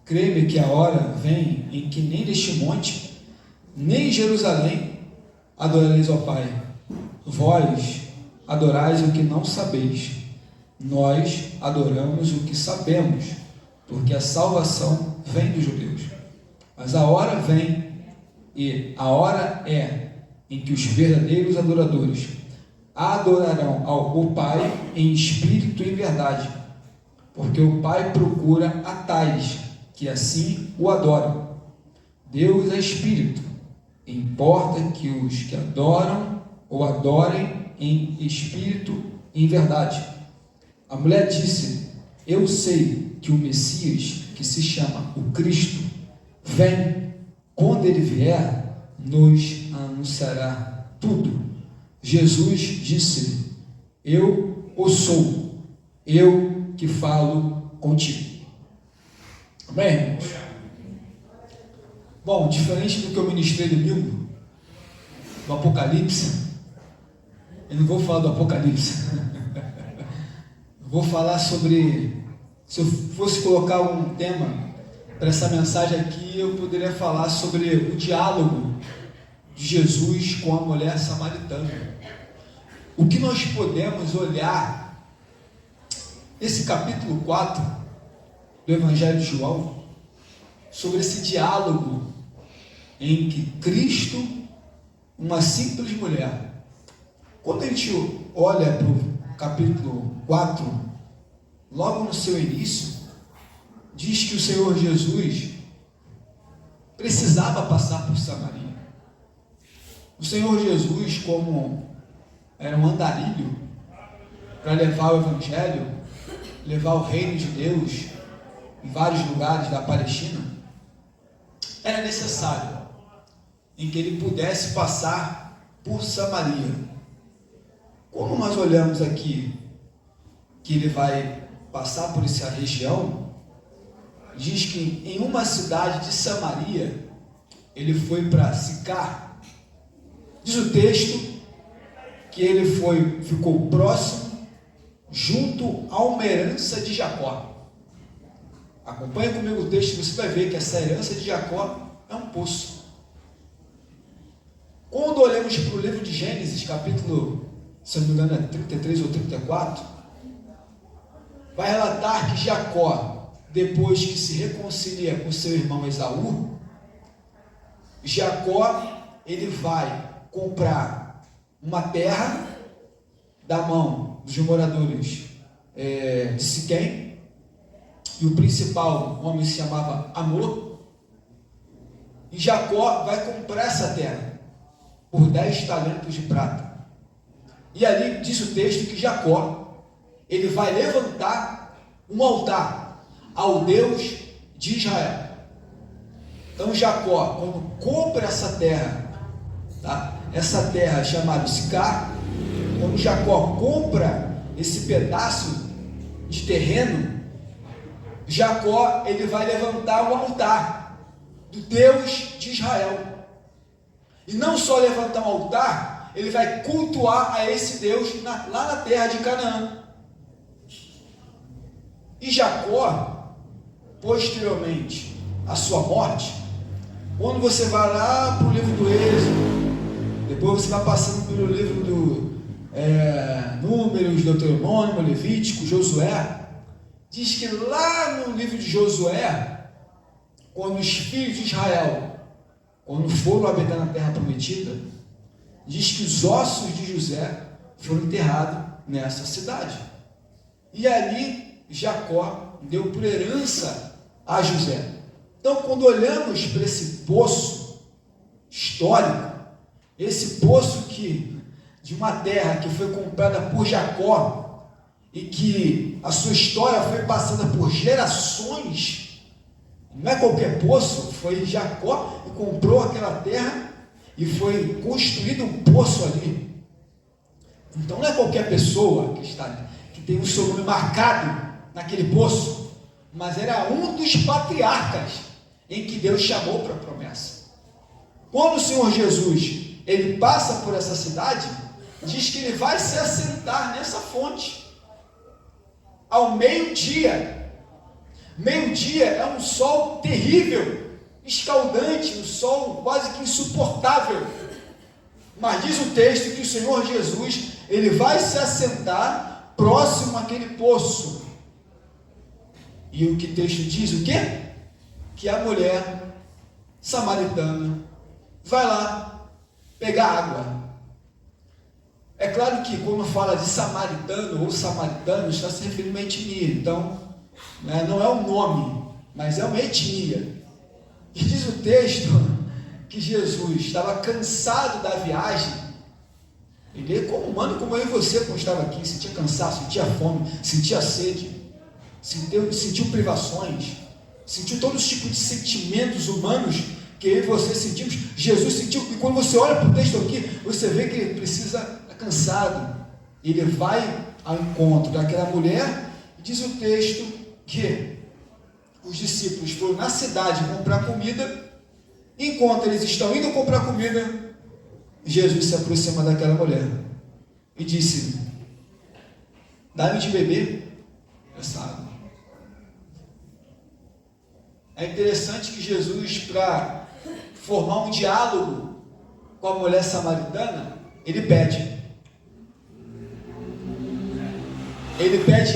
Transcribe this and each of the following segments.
Crê-me que a hora vem em que nem neste monte, nem em Jerusalém adorareis ao Pai. Vós adorais o que não sabeis, nós adoramos o que sabemos, porque a salvação vem dos judeus. Mas a hora vem, e a hora é, em que os verdadeiros adoradores adorarão ao Pai em espírito e em verdade, porque o Pai procura a tais que assim o adoram. Deus é espírito, importa que os que adoram o adorem em espírito e em verdade. A mulher disse: eu sei que o Messias, que se chama o Cristo, vem. Quando ele vier, nos anunciará tudo. Jesus disse: eu o sou, eu que falo contigo. Amém, irmãos? Bom, diferente do que eu ministrei domingo, do Apocalipse, eu não vou falar do Apocalipse. Eu vou falar sobre, se eu fosse colocar um tema para essa mensagem aqui, eu poderia falar sobre o diálogo de Jesus com a mulher samaritana. O que nós podemos olhar esse capítulo 4 do Evangelho de João, sobre esse diálogo em que Cristo, uma simples mulher, quando a gente olha para o capítulo 4, logo no seu início, diz que o Senhor Jesus precisava passar por Samaria. O Senhor Jesus, como era um andarilho para levar o Evangelho, levar o reino de Deus em vários lugares da Palestina, era necessário em que ele pudesse passar por Samaria. Como nós olhamos aqui que ele vai passar por essa região, diz que em uma cidade de Samaria ele foi para Sicar. Diz o texto que ele ficou próximo, junto a uma herança de Jacó. Acompanhe comigo o texto, você vai ver que essa herança de Jacó é um poço. Quando olhamos para o livro de Gênesis, capítulo, se não me engano é 33 ou 34, vai relatar que Jacó, depois que se reconcilia com seu irmão Esaú, Jacó, ele vai comprar uma terra da mão dos moradores de Siquém, e o principal homem se chamava Amor, e Jacó vai comprar essa terra por 10 talentos de prata. E ali diz o texto que Jacó, ele vai levantar um altar ao Deus de Israel. Então Jacó, quando compra essa terra, tá? Essa terra chamada Sicar, quando Jacó compra esse pedaço de terreno, Jacó, ele vai levantar o altar do Deus de Israel. E não só levantar um altar, ele vai cultuar a esse Deus lá na terra de Canaã. E Jacó, posteriormente à sua morte, quando você vai lá para o livro do Êxodo, depois você vai passando pelo livro do Números, Deuteronômio, Levítico, Josué, diz que lá no livro de Josué, quando os filhos de Israel, quando foram habitar na terra prometida, diz que os ossos de José foram enterrados nessa cidade. E ali Jacó deu por herança a José. Então, quando olhamos para esse poço histórico, esse poço de uma terra que foi comprada por Jacó, e que a sua história foi passada por gerações, não é qualquer poço, foi Jacó que comprou aquela terra e foi construído um poço ali. Então não é qualquer pessoa que tem o seu nome marcado naquele poço, mas era um dos patriarcas em que Deus chamou para a promessa. Quando o Senhor Jesus, ele passa por essa cidade, diz que ele vai se assentar nessa fonte ao meio-dia. Meio-dia é um sol terrível, escaldante, um sol quase que insuportável. Mas diz o texto que o Senhor Jesus, ele vai se assentar próximo àquele poço. E o que o texto diz, o quê? Que a mulher samaritana vai lá pegar água. É claro que quando fala de samaritano ou samaritano, está se referindo a uma etnia. Então, não é um nome, mas é uma etnia. E diz o texto que Jesus estava cansado da viagem. Ele é como humano, como eu e você, quando estava aqui, sentia cansaço, sentia fome, sentia sede, sentiu privações, sentiu todos os tipos de sentimentos humanos que eu e você sentimos. Jesus sentiu, e quando você olha para o texto aqui, você vê que ele precisa estar cansado. Ele vai ao encontro daquela mulher, e diz o texto que os discípulos foram na cidade comprar comida. Enquanto eles estão indo comprar comida, Jesus se aproxima daquela mulher e disse: dá-me de beber essa água. É interessante que Jesus, para formar um diálogo com a mulher samaritana, ele pede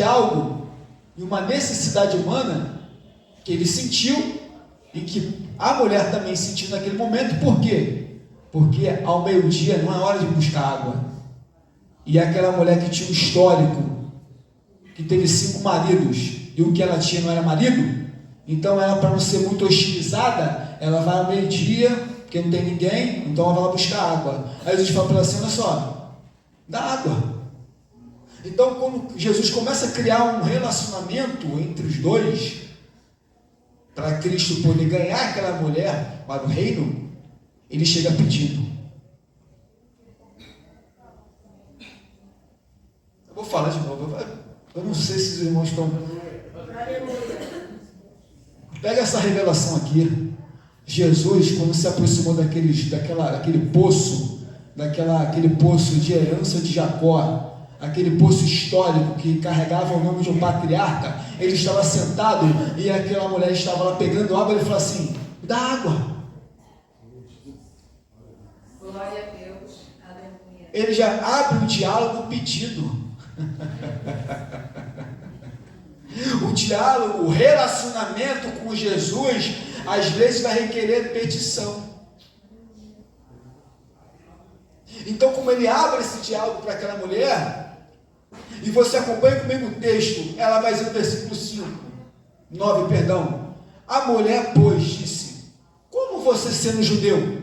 algo e uma necessidade humana que ele sentiu e que a mulher também sentiu naquele momento. Por quê? Porque ao meio-dia não é hora de buscar água. E aquela mulher que tinha um histórico, que teve 5 maridos, e o que ela tinha não era marido, então ela, para não ser muito hostilizada, ela vai ao meio-dia, porque não tem ninguém, então ela vai lá buscar água. Aí Jesus fala para ela assim: olha só, dá água. Então, quando Jesus começa a criar um relacionamento entre os dois, para Cristo poder ganhar aquela mulher para o reino, ele chega pedindo. Eu vou falar de novo, eu não sei se os irmãos estão... Pega essa revelação aqui. Jesus, quando se aproximou daquele poço, aquele poço de herança de Jacó, aquele poço histórico que carregava o nome de um patriarca, ele estava sentado e aquela mulher estava lá pegando água. Ele falou assim: dá água. Glória a Deus, aleluia. Ele já abre um diálogo pedido. O diálogo, o relacionamento com Jesus, às vezes vai requerer petição. Então, como ele abre esse diálogo para aquela mulher, e você acompanha comigo o texto, ela vai dizer no versículo 9, a mulher, pois, disse: como você sendo judeu?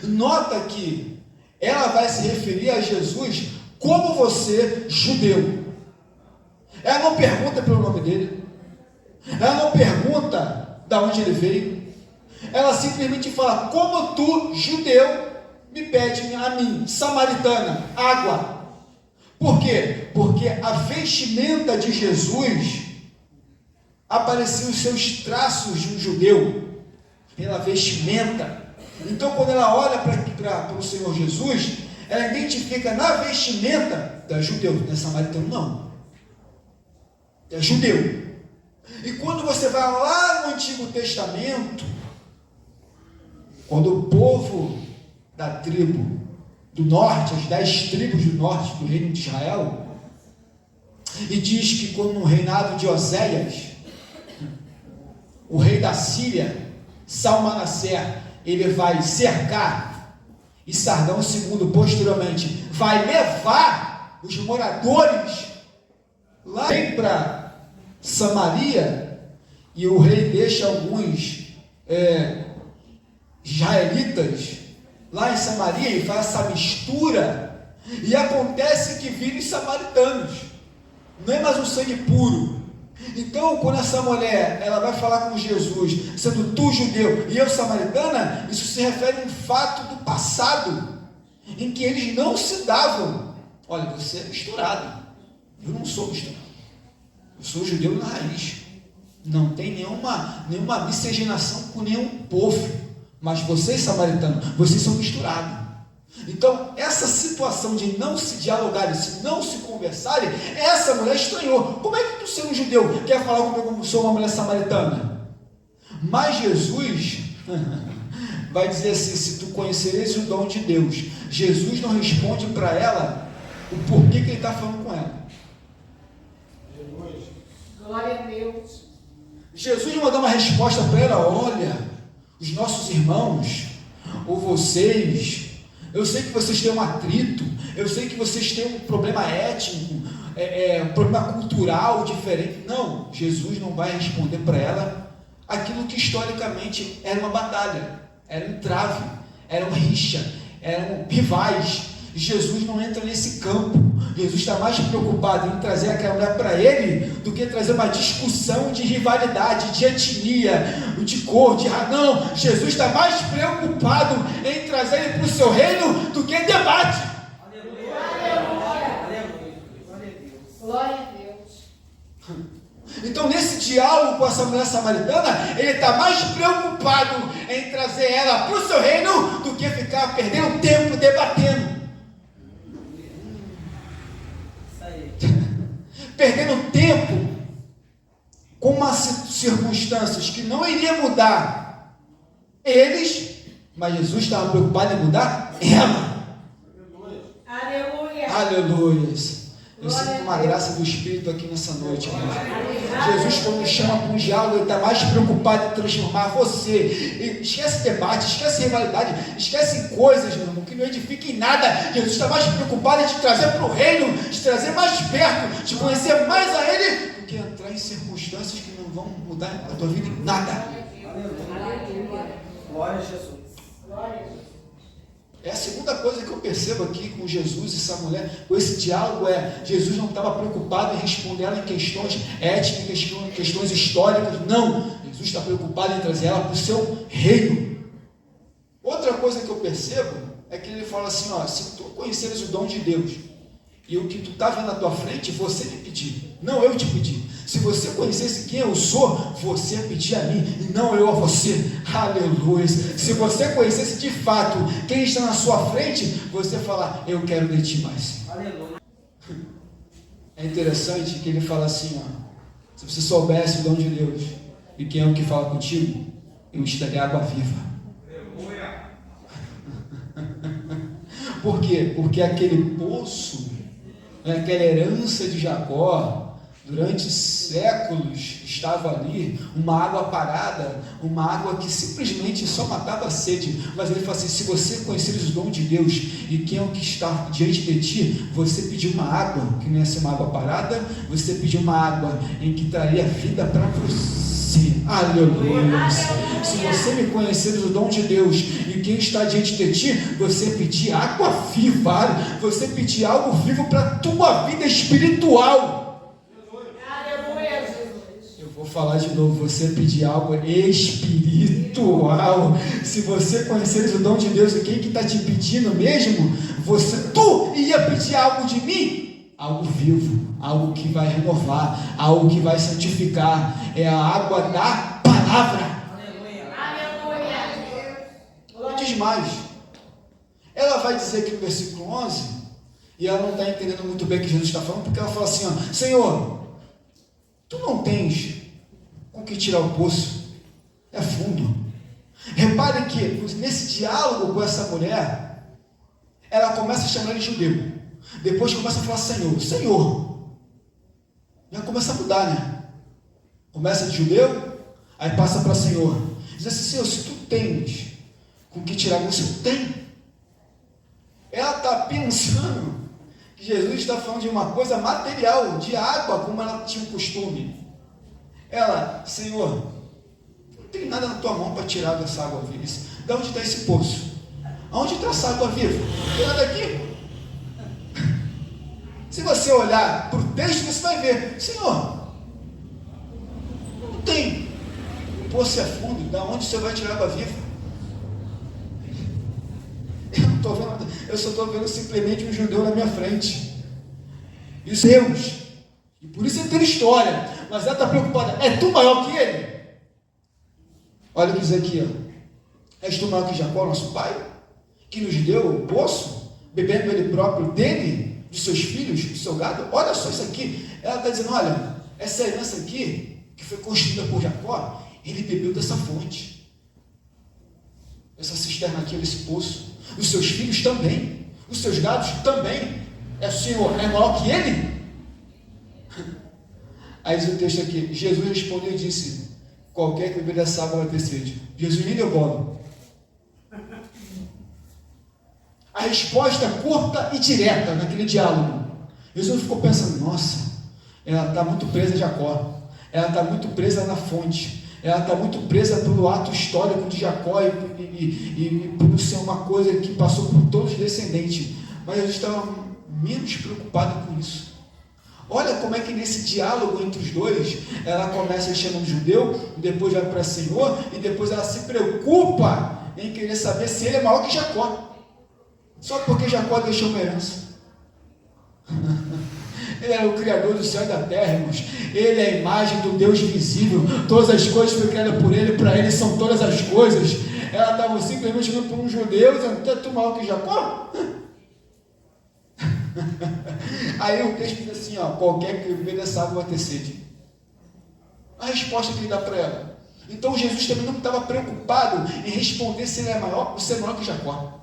Nota que ela vai se referir a Jesus como você, judeu. Ela não pergunta pelo nome dele, ela não pergunta de onde ele veio, ela simplesmente fala: como tu, judeu, me pede a mim, samaritana, água. Por quê? Porque a vestimenta de Jesus apareciam os seus traços de um judeu, pela vestimenta. Então, quando ela olha para o Senhor Jesus, ela identifica na vestimenta da judeu, não é samaritano, não, é judeu. E quando você vai lá no Antigo Testamento, quando o povo da tribo do norte, as 10 tribos do norte do reino de Israel, e diz que quando no reinado de Oséias, o rei da Síria, Salmanassé, ele vai cercar, e Sargão II posteriormente vai levar os moradores lá para Samaria, e o rei deixa alguns israelitas lá em Samaria e faz essa mistura, e acontece que viram samaritanos, não é mais um sangue puro. Então, quando essa mulher ela vai falar com Jesus, sendo tu judeu e eu samaritana, isso se refere a um fato do passado, em que eles não se davam. Olha, você é misturado, eu não sou misturado, eu sou judeu na raiz, não tem nenhuma miscigenação com nenhum povo. Mas vocês, samaritanos, vocês são misturados. Então, essa situação de não se dialogarem, se não se conversarem, essa mulher estranhou. Como é que tu mesmo sendo um judeu, quer falar comigo como sou uma mulher samaritana? Mas Jesus vai dizer assim: se tu conheceres o dom de Deus. Jesus não responde para ela o porquê que ele está falando com ela. Glória a Deus. Jesus não vai dar uma resposta para ela: olha, os nossos irmãos, ou vocês, eu sei que vocês têm um atrito, eu sei que vocês têm um problema étnico, um problema cultural diferente. Não, Jesus não vai responder para ela aquilo que historicamente era uma batalha, era um entrave, era uma rixa, eram rivais. Jesus não entra nesse campo. Jesus está mais preocupado em trazer aquela mulher para ele do que trazer uma discussão de rivalidade, de etnia, de cor, de raça. Não, Jesus está mais preocupado em trazer ele para o seu reino do que debate. Glória a Deus. Então, nesse diálogo com essa mulher samaritana, ele está mais preocupado em trazer ela para o seu reino do que ficar perdendo tempo debatendo. Perdendo tempo com umas circunstâncias que não iriam mudar eles, mas Jesus estava preocupado em mudar ela. Aleluia. Aleluia. Eu sinto uma graça do Espírito aqui nessa noite, irmão. Jesus, quando nos chama para um diálogo, ele está mais preocupado em transformar você. Esquece debate, esquece rivalidade, esquece coisas, meu irmão, que não edifiquem em nada. Jesus está mais preocupado em te trazer para o reino, te trazer mais perto, te conhecer mais a Ele, do que entrar em circunstâncias que não vão mudar a tua vida em nada. Aleluia. Glória a Jesus. Glória a Jesus. É a segunda coisa que eu percebo aqui com Jesus e essa mulher, com esse diálogo, Jesus não estava preocupado em responder ela em questões étnicas, questões históricas. Não, Jesus está preocupado em trazer ela para o seu reino. Outra coisa que eu percebo é que ele fala assim: ó, se tu conheceres o dom de Deus e o que tu está vendo à tua frente, você me pediu, não eu te pedi. Se você conhecesse quem eu sou, você pedia a mim e não eu a você. Aleluia. Se você conhecesse de fato quem está na sua frente, você falar: eu quero de ti mais. Aleluia. É interessante que ele fala assim, ó: se você soubesse o dom de Deus e quem é o que fala contigo, eu te daria água viva. Aleluia. Por quê? Porque aquele poço, aquela herança de Jacó, durante séculos estava ali, uma água parada, uma água que simplesmente só matava a sede. Mas ele fala assim: se você conheceres o dom de Deus e quem é o que está diante de ti, você pediu uma água que não ia ser uma água parada, você pediu uma água em que traria vida para você. Aleluia. Se você me conheceres o dom de Deus e quem está diante de ti, você pedir água viva, você pedir algo vivo para a tua vida espiritual. Vou falar de novo: você pedir algo espiritual. Se você conheceres o dom de Deus e quem que está te pedindo mesmo, tu ia pedir algo de mim, algo vivo, algo que vai renovar, algo que vai santificar. É a água da palavra. E diz mais, ela vai dizer aqui no versículo 11, e ela não está entendendo muito bem o que Jesus está falando, porque ela fala assim: ó, Senhor, tu não tens com que tirar o poço, é fundo. Repare que nesse diálogo com essa mulher, ela começa a chamar ele de judeu, depois começa a falar Senhor, Senhor, já começa a mudar, né? Começa de judeu, aí passa para Senhor, diz assim: Senhor, se tu tens com que tirar, você não tem. Ela está pensando que Jesus está falando de uma coisa material, de água, como ela tinha o costume. Ela: Senhor, não tem nada na tua mão para tirar dessa água viva. De onde está esse poço? Aonde está essa água viva? Não tem nada aqui. Se você olhar para o texto, você vai ver: Senhor, não tem. O poço é fundo, da onde você vai tirar água viva? Eu não estou vendo, eu só estou vendo simplesmente um judeu na minha frente. E os Deus. E por isso ele tem história. Mas ela está preocupada: é tu maior que ele? Olha o que diz aqui, ó: és tu maior que Jacó, nosso pai, que nos deu o poço, bebendo ele próprio dele, de seus filhos, do seu gado? Olha só isso aqui. Ela está dizendo: olha, essa herança aqui, que foi construída por Jacó, ele bebeu dessa fonte, essa cisterna aqui, desse poço. Os seus filhos também, os seus gados também. O Senhor é maior que ele? Aí diz o texto aqui, Jesus respondeu e disse, qualquer que beber dessa água vai ter sede. Jesus nem deu bola. A resposta curta e direta naquele diálogo. Jesus ficou pensando, nossa, ela está muito presa a Jacó, ela está muito presa na fonte, ela está muito presa pelo ato histórico de Jacó e por ser uma coisa que passou por todos os descendentes. Mas Jesus estava menos preocupado com isso. Olha como é que nesse diálogo entre os dois, ela começa chamando judeu, depois vai para Senhor, e depois ela se preocupa em querer saber se ele é maior que Jacó. Só porque Jacó deixou uma herança. Ele era o Criador do céu e da terra, irmãos. Ele é a imagem do Deus visível. Todas as coisas foram criadas por ele, para ele são todas as coisas. Ela estava simplesmente olhando por um judeu, dizendo, tu maior que Jacó? Aí o texto diz assim, ó, qualquer que beber dessa água vai ter sede. A resposta que ele dá para ela. Então Jesus também não estava preocupado em responder se ele é maior ou se é maior que Jacó.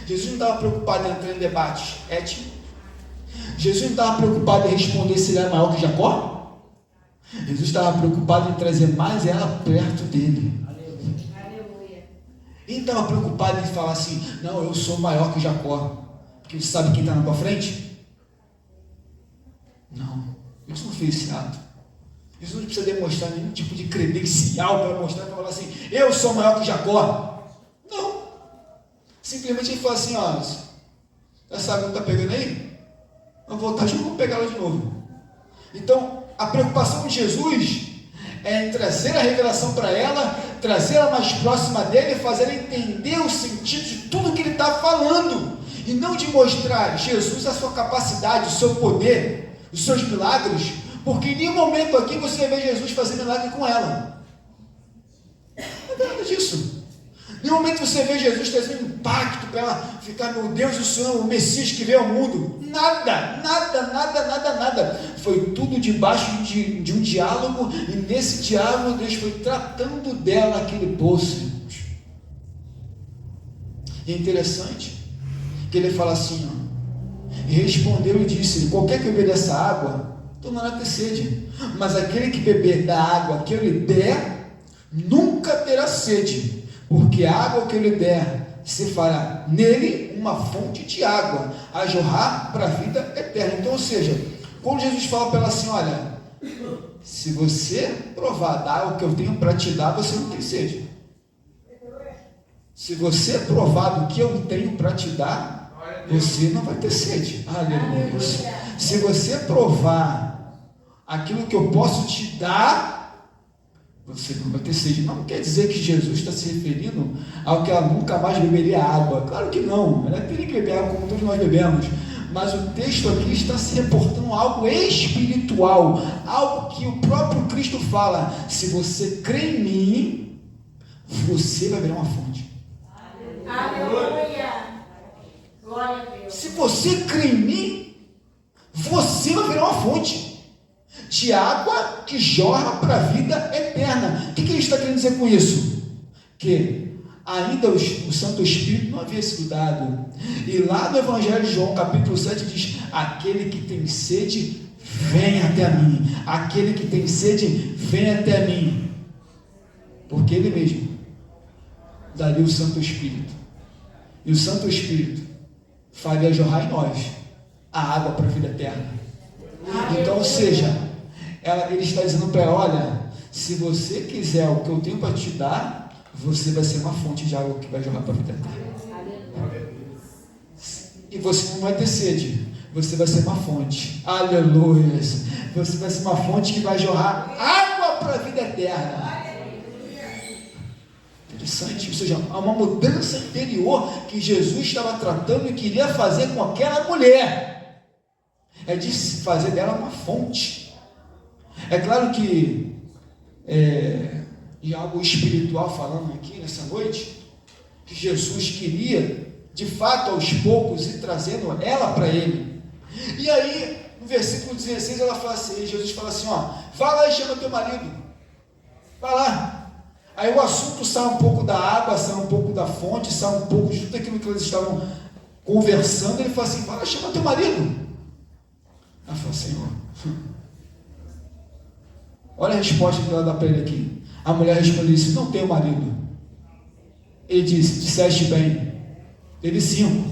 Jesus não estava preocupado em entrar em debates éticos. Jesus não estava preocupado em responder se ele era maior que Jacó. Jesus estava preocupado em trazer mais ela perto dele. Aleluia. Ele não estava preocupado em falar assim, não, eu sou maior que Jacó, porque você sabe quem está na tua frente? Não, Jesus não fez esse ato. Jesus não precisa demonstrar nenhum tipo de credencial para mostrar, para falar assim, eu sou maior que Jacó. Não. Simplesmente ele fala assim, ó, essa água não está pegando aí? Vamos voltar junto, vamos pegar ela de novo. Então, a preocupação de Jesus é em trazer a revelação para ela, trazer ela mais próxima dele, fazer ela entender o sentido de tudo que ele está falando, e não de mostrar Jesus a sua capacidade, o seu poder, os seus milagres, porque em nenhum momento aqui você vai ver Jesus fazer milagre com ela. Não é nada disso. Em nenhum momento você vê Jesus trazendo impacto para ela ficar, meu Deus, o Senhor, o Messias que veio ao mundo. Nada. Foi tudo debaixo de um diálogo, e nesse diálogo Deus foi tratando dela naquele poço. É interessante que ele fala assim, ó, e respondeu e disse, qualquer que beber dessa água, tomará ter sede, mas aquele que beber da água que eu lhe der, nunca terá sede, porque a água que eu lhe der se fará nele uma fonte de água a jorrar para a vida eterna. Então, ou seja, quando Jesus fala para ela assim, olha, se você provar da água que eu tenho para te dar, você não tem sede. Se você provar do que eu tenho para te dar, você não vai ter sede. Aleluia. Se você provar aquilo que eu posso te dar, você não vai ter sede. Não quer dizer que Jesus está se referindo ao que ela nunca mais beberia água. Claro que não. Ela teria que beber água como todos nós bebemos. Mas o texto aqui está se reportando a algo espiritual, algo que o próprio Cristo fala. Se você crê em mim, você vai virar uma fonte. Aleluia. Glória a Deus. Se você crê em mim, você vai virar uma fonte de água que jorra para a vida eterna. O que ele está querendo dizer com isso? Que ainda o Santo Espírito não havia sido dado. E lá no Evangelho de João, capítulo 7, diz, aquele que tem sede, vem até mim. Aquele que tem sede, vem até mim. Porque ele mesmo daria o Santo Espírito. E o Santo Espírito faria jorrar em nós a água para a vida eterna. Então, ou seja, ele está dizendo para ela, olha, se você quiser o que eu tenho para te dar, você vai ser uma fonte de água que vai jorrar para a vida eterna. E você não vai ter sede, você vai ser uma fonte. Aleluia. Você vai ser uma fonte que vai jorrar água para a vida eterna. Interessante, ou seja, há uma mudança interior que Jesus estava tratando e queria fazer com aquela mulher. É de fazer dela uma fonte. É claro que em algo espiritual falando aqui nessa noite, que Jesus queria de fato aos poucos ir trazendo ela para ele. E aí no versículo 16, ela fala assim, Jesus fala assim, ó, vai lá e chama teu marido. Vai lá. Aí o assunto sai um pouco da água, sai um pouco da fonte, sai um pouco de tudo aquilo que eles estavam conversando. Ele fala assim, vai lá, chama teu marido. Ela fala, Senhor, olha a resposta que ela dá para ele aqui. A mulher respondeu assim, não tenho marido. Ele disse, disseste bem. Ele 5.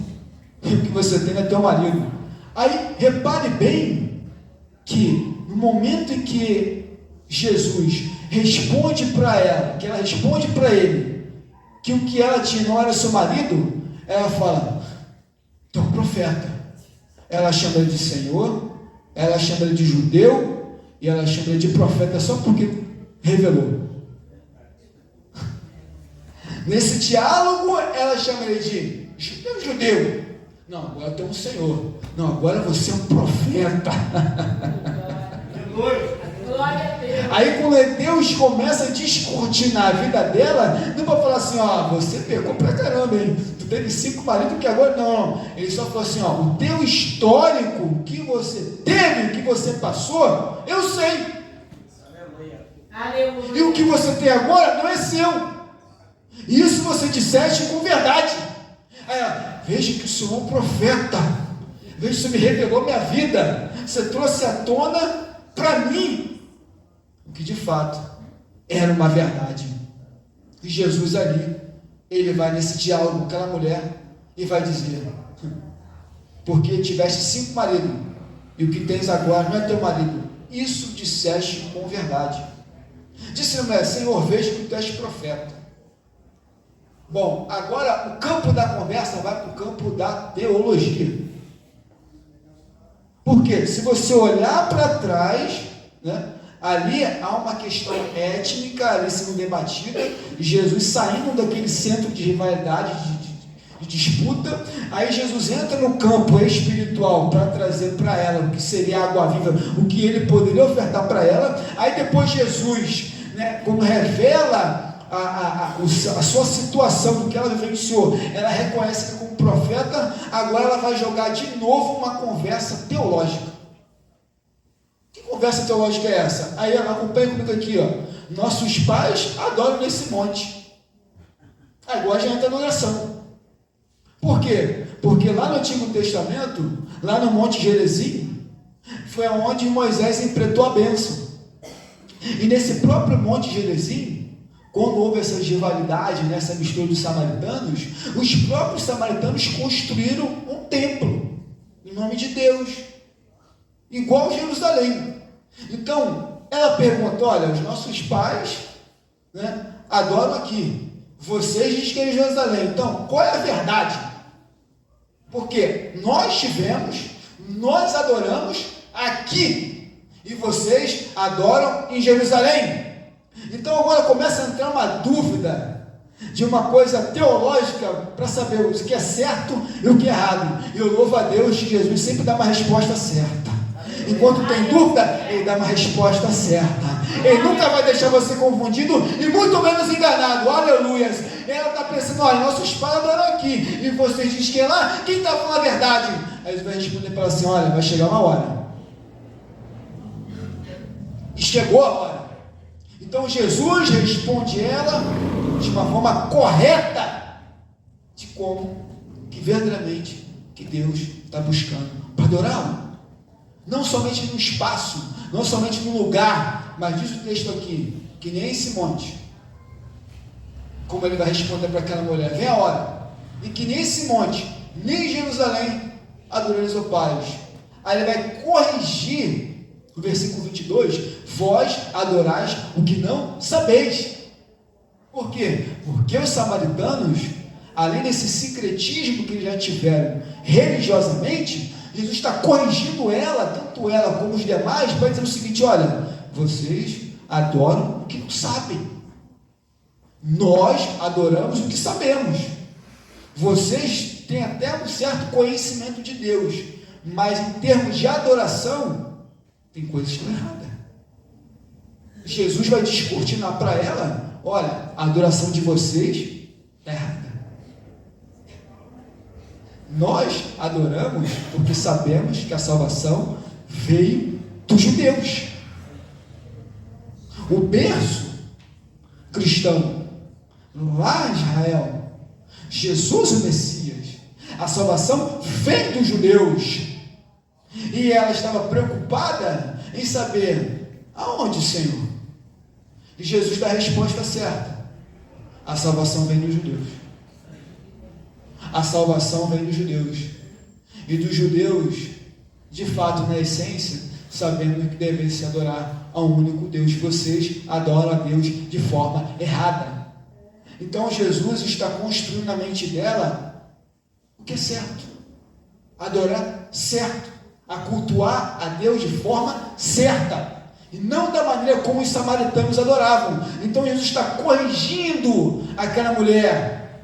E o que você tem é teu marido. Aí, repare bem que no momento em que Jesus responde para ela, que ela responde para ele, que o que ela tinha não era seu marido, ela fala, tu é um profeta. Ela chama ele de Senhor, ela chama ele de judeu, e ela chama ele de profeta só porque revelou. Nesse diálogo, ela chama ele de judeu. Não, agora tem um Senhor. Não, agora você é um profeta. Glória a Deus. Aí quando Deus começa a descortinar a vida dela, não vai falar assim, ó, você pecou pra caramba, hein? Tu teve 5 maridos que agora não. Ele só falou assim, ó, o teu histórico que você teve, que você passou, eu sei. Aleluia. E o que você tem agora não é seu. Isso você disseste com verdade. Aí, ó, veja que o Senhor é um profeta. Veja que o Senhor me revelou minha vida. Você trouxe à tona para mim o que de fato era uma verdade. E Jesus ali, ele vai nesse diálogo com aquela mulher e vai dizer, porque tiveste 5 maridos e o que tens agora não é teu marido. Isso disseste com verdade. Disse a mulher, Senhor, veja que tu és profeta. Bom, agora o campo da conversa vai para o campo da teologia. Porque se você olhar para trás, né, ali há uma questão étnica ali sendo debatida, e Jesus saindo daquele centro de rivalidade, de disputa, aí Jesus entra no campo espiritual para trazer para ela o que seria a água viva, o que ele poderia ofertar para ela. Aí depois Jesus, né, quando revela a sua situação, do que ela vivenciou, ela reconhece ele como profeta. Agora ela vai jogar de novo uma conversa teológica. Que conversa teológica é essa? Aí acompanha comigo aqui, ó. Nossos pais adoram nesse monte. Agora já entra na oração. Por quê? Porque lá no Antigo Testamento, lá no Monte Gerizim, foi onde Moisés empretou a bênção. E nesse próprio Monte Gerizim, quando houve essa rivalidade, né, essa mistura dos samaritanos, os próprios samaritanos construíram um templo em nome de Deus, igual Jerusalém. Então, ela pergunta, olha, os nossos pais, né, adoram aqui, vocês dizem que é em Jerusalém, então, qual é a verdade? Porque nós nós adoramos aqui, e vocês adoram em Jerusalém. Então agora começa a entrar uma dúvida de uma coisa teológica para saber o que é certo e o que é errado. E eu louvo a Deus que Jesus sempre dá uma resposta certa. Enquanto tem dúvida, ele dá uma resposta certa. Ele nunca vai deixar você confundido e muito menos enganado. Aleluias. Ela está pensando, olha, nossos pais adoram aqui e vocês dizem que é lá, quem está falando a verdade? Aí ele vai responder para ela assim, olha, vai chegar uma hora. E chegou a hora. Então Jesus responde ela de uma forma correta de como que verdadeiramente que Deus está buscando para adorá-lo. Não somente no espaço, não somente no lugar, mas diz o texto aqui, que nem esse monte, como ele vai responder para aquela mulher, vem a hora, e que nem esse monte, nem Jerusalém, adoreis ao Pai. Aí ele vai corrigir no versículo 22, vós adorais o que não sabeis. Por quê? Porque os samaritanos, além desse sincretismo que eles já tiveram religiosamente, Jesus está corrigindo ela, tanto ela como os demais, para dizer o seguinte, olha, vocês adoram o que não sabem. Nós adoramos o que sabemos. Vocês têm até um certo conhecimento de Deus, mas em termos de adoração, tem coisas que estão erradas. Jesus vai descortinar para ela, olha, a adoração de vocês está errada. Nós adoramos porque sabemos que a salvação veio dos judeus. O berço cristão lá em Israel, Jesus o Messias, a salvação vem dos judeus. E ela estava preocupada em saber: aonde, Senhor? E Jesus dá a resposta certa: a salvação vem dos judeus. A salvação vem dos judeus. E dos judeus, de fato, na essência, sabendo que devem se adorar ao único Deus. Vocês adoram a Deus de forma errada. Então Jesus está construindo na mente dela o que é certo. Adorar certo. A cultuar a Deus de forma certa. E não da maneira como os samaritanos adoravam. Então Jesus está corrigindo aquela mulher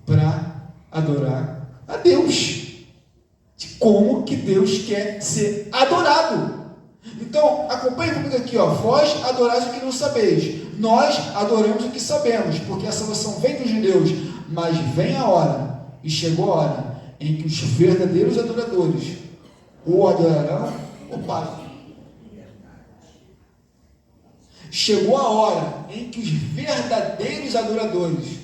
para adorar a Deus. De como que Deus quer ser adorado. Então, acompanhe comigo aqui, ó. Vós adorais o que não sabeis. Nós adoramos o que sabemos, porque a salvação vem dos judeus. Mas vem a hora, e chegou a hora, em que os verdadeiros adoradores o adorarão o Pai. Chegou a hora em que os verdadeiros adoradores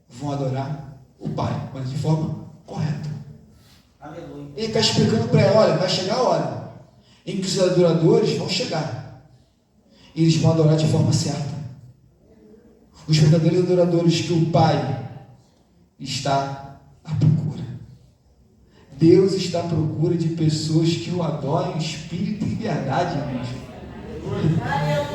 vão adorar o Pai, mas de forma correta. Aleluia. Ele está explicando para ela: olha, vai chegar a hora em que os adoradores vão chegar. E eles vão adorar de forma certa. Os verdadeiros adoradores que o Pai está à procura. Deus está à procura de pessoas que o adorem em espírito e verdade, mesmo.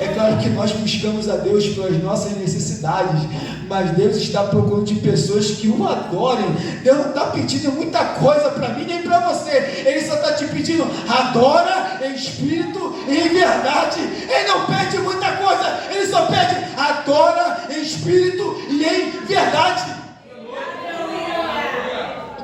É claro que nós buscamos a Deus pelas nossas necessidades, mas Deus está procurando de pessoas que o adorem. Deus não está pedindo muita coisa para mim nem para você. Ele só está te pedindo: adora em espírito e em verdade. Ele não pede muita coisa, ele só pede: adora em espírito e em verdade.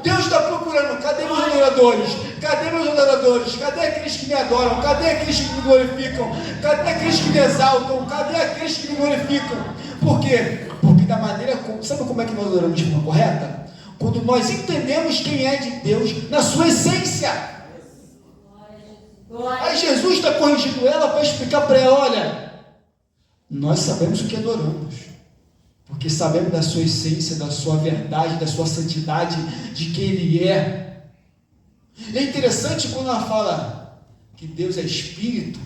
Deus está procurando: cadê meus adoradores? Cadê meus adoradores? Cadê aqueles que me adoram? Cadê aqueles que me glorificam? Cadê aqueles que me exaltam? Cadê aqueles que me glorificam? Por quê? Porque da maneira como... Sabe como é que nós adoramos de forma correta? Quando nós entendemos quem é de Deus na sua essência. Aí Jesus está corrigindo ela para explicar para ela: olha, nós sabemos o que adoramos, porque sabemos da sua essência, da sua verdade, da sua santidade, de quem Ele é. É interessante quando ela fala que Deus é espírito,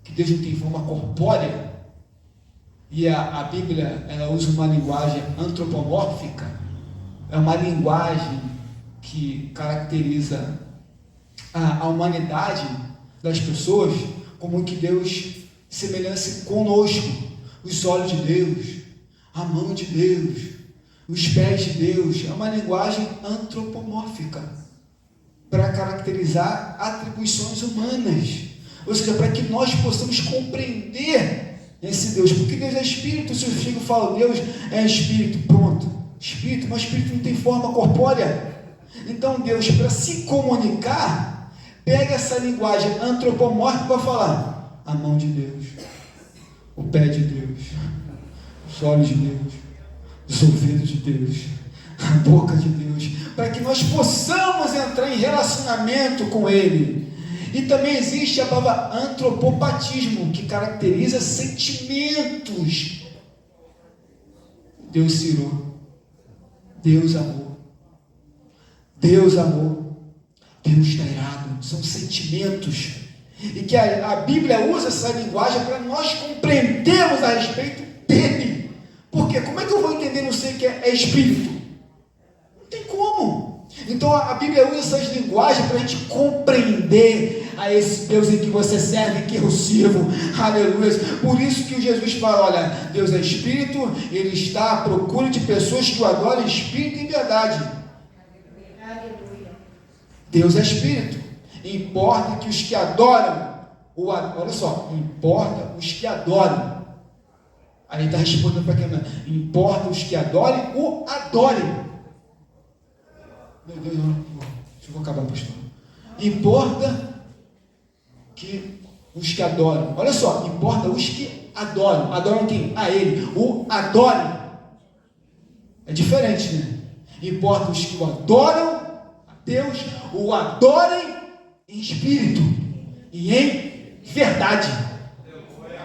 que Deus não tem forma corpórea, e a Bíblia ela usa uma linguagem antropomórfica. É uma linguagem que caracteriza a humanidade das pessoas, como que Deus semelhança conosco, os olhos de Deus, a mão de Deus, os pés de Deus. É uma linguagem antropomórfica para caracterizar atribuições humanas, ou seja, para que nós possamos compreender esse Deus, porque Deus é espírito. Se eu chego e falo Deus é espírito, pronto, espírito, mas espírito não tem forma corpórea. Então Deus, para se comunicar, pega essa linguagem antropomórfica para falar: a mão de Deus, o pé de Deus, os olhos de Deus, os ouvidos de Deus, a boca de Deus, para que nós possamos entrar em relacionamento com Ele. E também existe a palavra antropopatismo, que caracteriza sentimentos. Deus cirou, Deus amou, Deus amou, Deus está irado. São sentimentos, e que a Bíblia usa essa linguagem para nós compreendermos a respeito dele. Porque como é que eu vou entender, não sei o que é espírito? Não tem como. Então a Bíblia usa essas linguagens para a gente compreender a esse Deus em que você serve, que eu sirvo. Aleluia. Por isso que Jesus fala: olha, Deus é espírito, Ele está à procura de pessoas que o adorem em espírito e em verdade. Aleluia. Deus é espírito. Importa que os que adoram, olha só, importa os que adoram. Aí ele está respondendo para quem? Importa os que adorem, o adorem. Meu Deus, não. Deixa eu acabar, pastor. Importa que os que adoram. Olha só, importa os que adoram. Adoram quem? A Ele. O adorem. É diferente, né? Importa os que o adoram a Deus, o adorem em espírito e em verdade.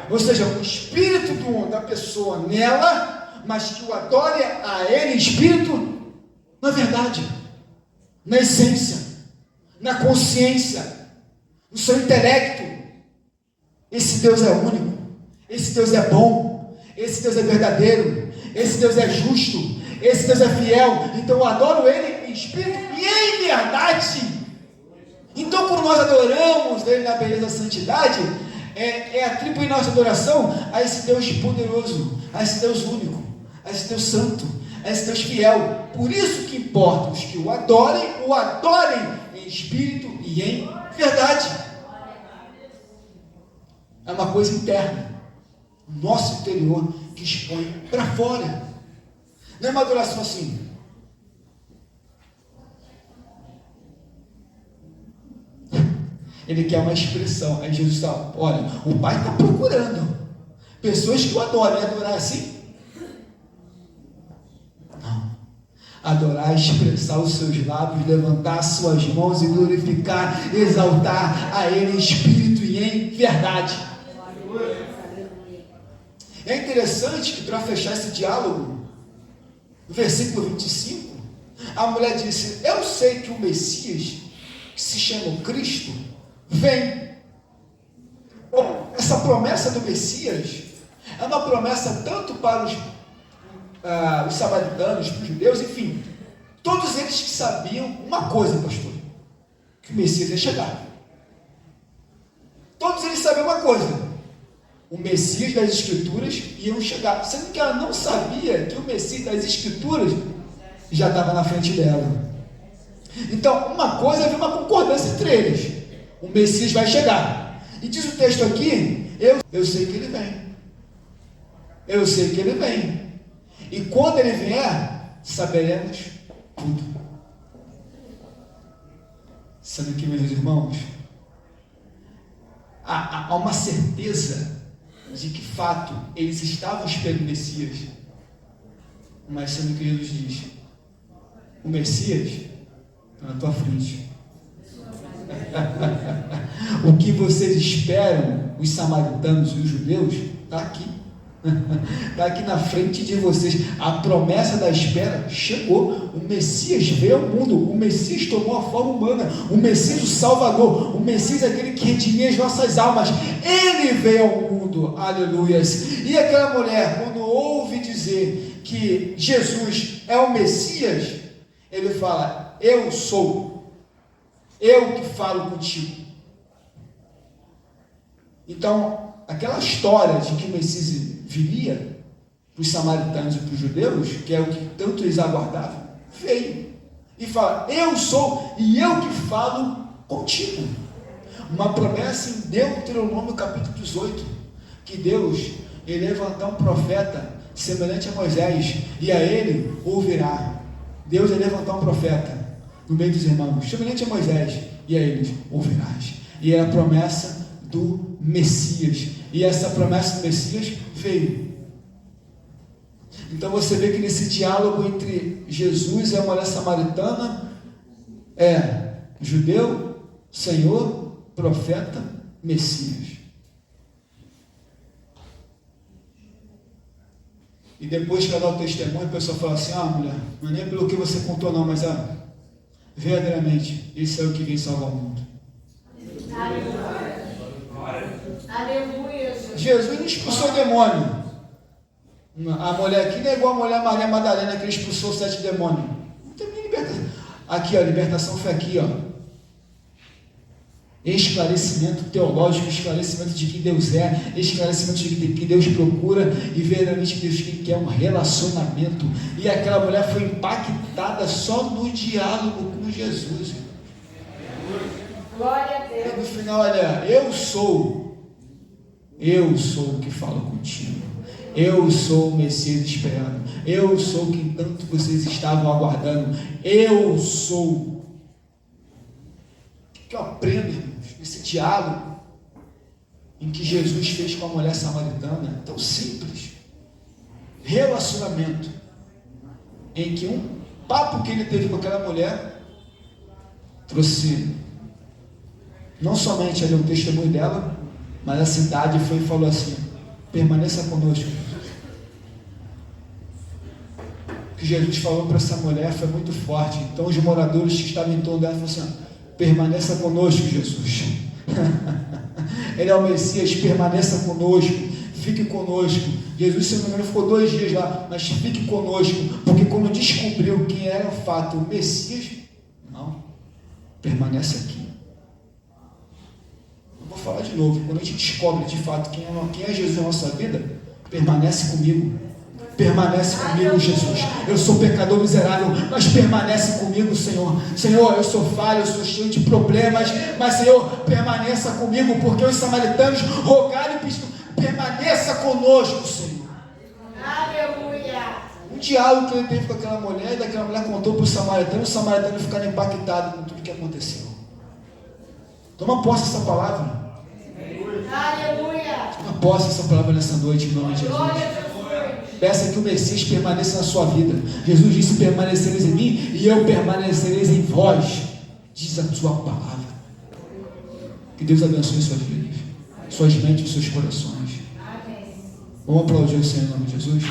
Ou seja, o espírito da pessoa nela, mas que o adore a ele em espírito, na verdade, na essência, na consciência, no seu intelecto. Esse Deus é único, esse Deus é bom, esse Deus é verdadeiro, esse Deus é justo, esse Deus é fiel. Então eu adoro ele em espírito e em verdade. Então, quando nós adoramos ele na beleza da santidade, é atribuir nossa adoração a esse Deus poderoso, a esse Deus único, a esse Deus santo, a esse Deus fiel. Por isso que importa os que o adorem em espírito e em verdade. É uma coisa interna, nosso interior, que expõe para fora. Não é uma adoração assim. Ele quer uma expressão. Aí Jesus fala: olha, o Pai está procurando pessoas que o adorem. Adorar assim? Não. Adorar é expressar os seus lábios, levantar as suas mãos e glorificar, exaltar a Ele em espírito e em verdade. É interessante que, para fechar esse diálogo, no versículo 25, a mulher disse: eu sei que o Messias, que se chama Cristo, vem. Bom, essa promessa do Messias é uma promessa tanto para os samaritanos, para os judeus, enfim, todos eles que sabiam uma coisa, pastor, que o Messias ia chegar. Todos eles sabiam uma coisa: o Messias das Escrituras ia chegar, sendo que ela não sabia que o Messias das Escrituras já estava na frente dela. Então, uma coisa, havia uma concordância entre eles: o Messias vai chegar. E diz o texto aqui: eu sei que ele vem. Eu sei que ele vem. E quando ele vier, saberemos tudo. Sendo que, meus irmãos, há uma certeza de que, fato, eles estavam esperando o Messias. Mas sendo que Jesus diz: o Messias está na tua frente. O que vocês esperam, os samaritanos e os judeus, está aqui. Está aqui na frente de vocês. A promessa da espera chegou. O Messias veio ao mundo. O Messias tomou a forma humana. O Messias, o Salvador. O Messias, aquele que redimia as nossas almas. Ele veio ao mundo. Aleluias. E aquela mulher, quando ouve dizer que Jesus é o Messias, ele fala: eu sou. Eu que falo contigo. Então, aquela história de que o Messias viria para os samaritanos e para os judeus, que é o que tanto eles aguardavam, veio e fala: eu sou e eu que falo contigo. Uma promessa em Deuteronômio capítulo 18, que Deus ele levantar um profeta semelhante a Moisés, e a ele ouvirá. Deus vai levantar um profeta no meio dos irmãos, semelhante a Moisés, e a eles ouvirás. E é a promessa do Messias, e essa promessa do Messias veio. Então você vê que nesse diálogo entre Jesus e a mulher samaritana é judeu, Senhor, profeta, Messias. E depois que ela dá o testemunho, a pessoa fala assim: mulher, não é nem pelo que você contou não, mas verdadeiramente, esse é o que vem salvar o mundo. Aleluia. Jesus não expulsou o demônio. A mulher aqui não é igual a mulher Maria Madalena, que expulsou 7 demônios. Não tem nem libertação. Aqui, libertação foi aqui, esclarecimento teológico, esclarecimento de quem Deus é, esclarecimento de que Deus procura, e verdadeiramente Deus quer um relacionamento. E aquela mulher foi impactada só no diálogo com Jesus. Glória a Deus. E no final, olha: eu sou o que falo contigo. Eu sou o Messias esperado. Eu sou quem tanto vocês estavam aguardando. Eu sou. O que eu aprendo, irmãos, nesse diálogo em que Jesus fez com a mulher samaritana? Tão simples. Relacionamento em que um papo que ele teve com aquela mulher trouxe Não somente ali o testemunho dela, mas a cidade foi e falou assim: permaneça conosco. O que Jesus falou para essa mulher foi muito forte. Então os moradores que estavam em torno dela falaram assim: permaneça conosco, Jesus. Ele é o Messias, permaneça conosco, fique conosco. Jesus, se não me engano, ficou 2 dias lá, mas fique conosco, porque quando descobriu quem era o fato, o Messias, não, permanece aqui. Eu vou falar de novo: quando a gente descobre de fato quem é Jesus na nossa vida, permanece comigo. Permanece comigo, Jesus. Eu sou pecador miserável, mas permanece comigo, Senhor. Senhor, eu sou falho, eu sou cheio de problemas, mas, Senhor, permaneça comigo, porque os samaritanos rogaram e pediram: permaneça conosco, Senhor. Aleluia. Um diálogo que ele teve com aquela mulher, e daquela mulher contou para os samaritanos ficaram impactados com tudo que aconteceu. Toma posse dessa palavra. Aleluia. Toma posse dessa palavra nessa noite, em nome de Jesus. Glória a Jesus. Peça que o Messias permaneça na sua vida. Jesus disse: permanecereis em mim e eu permanecereis em vós, diz a sua palavra. Que Deus abençoe suas vidas, suas mentes e seus corações. Amém. Vamos aplaudir o Senhor em nome de Jesus.